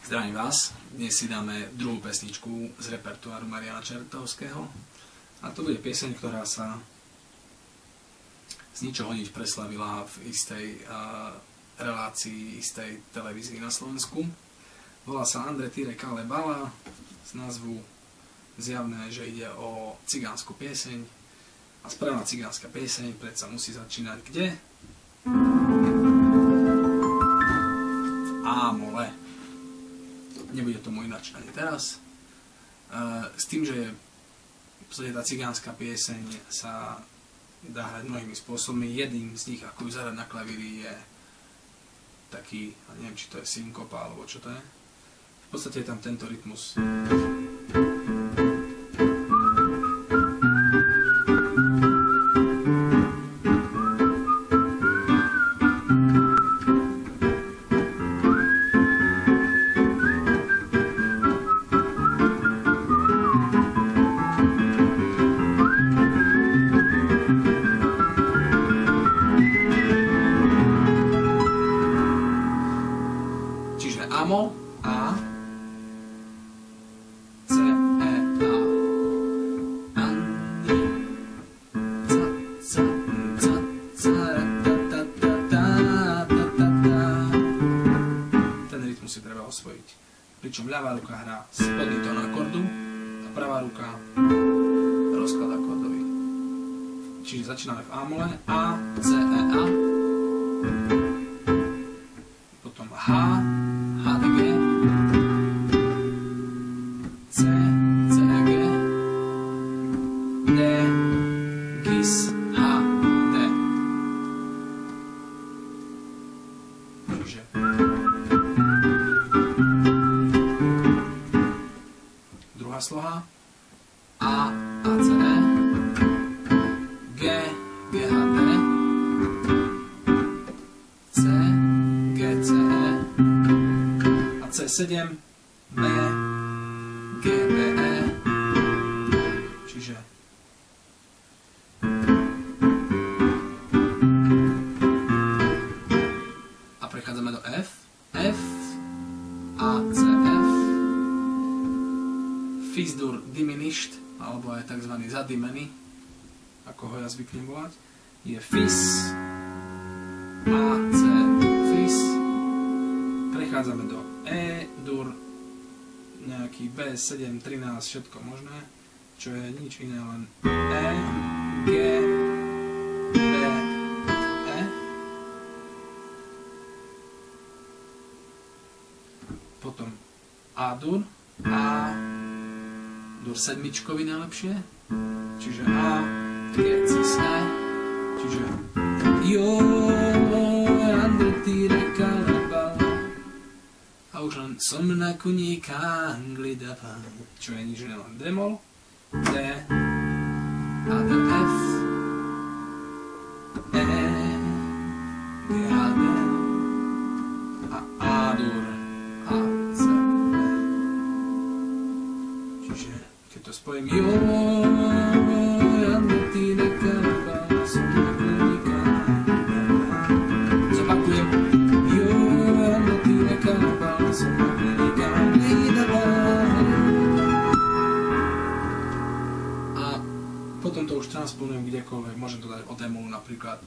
Zdravím vás, dnes si dáme druhú pesničku z repertoáru Mariana Čertovského a to bude pieseň, ktorá sa z ničoho nič preslavila v istej relácii, istej televízii na Slovensku. Volá sa Andre Tire Kale Bala, z názvu zjavné, že ide o cigánsku pieseň a správna cigánska pieseň predsa musí začínať kde? V A-mole. Nebude tomu ináč ani teraz. S tým, že tá cigánska pieseň sa dá hrať mnohými spôsobmi. Jedným z nich, ako ju zahrať na klavíri, je taký, neviem, či to je synkopa, alebo čo to je. V podstate je tam tento rytmus. A-moll, A, C, E, A, Andri, ten rytmus si treba osvojiť. Pričom ľavá ruka hrá spodný tón akordu a pravá ruka rozklad akordový. Čiže začíname v A-mole, A, C, E, A, potom H, H, D, G, C, C, E, G, D, Gis, H, D. Čiže druhá sloha A, A, C, E, G, G, H, D, C, G, C, E, C7, B, G, B, E, čiže a prechádzame do F, F, A, C, F, Fis-dur diminished, alebo aj tzv. Zadimený, ako ho ja zvyknem volať, je Fis, A, C, Fis, prechádzame do E, dur, nejaký B7, 13, všetko možné, čo je nič iné, len E, G, B, E. Potom A dur, A, dur sedmičkový najlepšie, čiže A, G, cis, E, čiže Jo, Andre Tire Kale Bala. A už len som na koníka Anglidava, čo je nič len D-moll, D, A, D, F, E, G, H, D, a A-dur, A, C, E. Čiže, keď to spojím, jo, Andre Tire Kale Bala, som na koníka Anglidava. Zopakujem, jo, Andre Tire Kale Bala, a potom to už transponujem kdekoľvek, môžem to dať od D-mollu napríklad.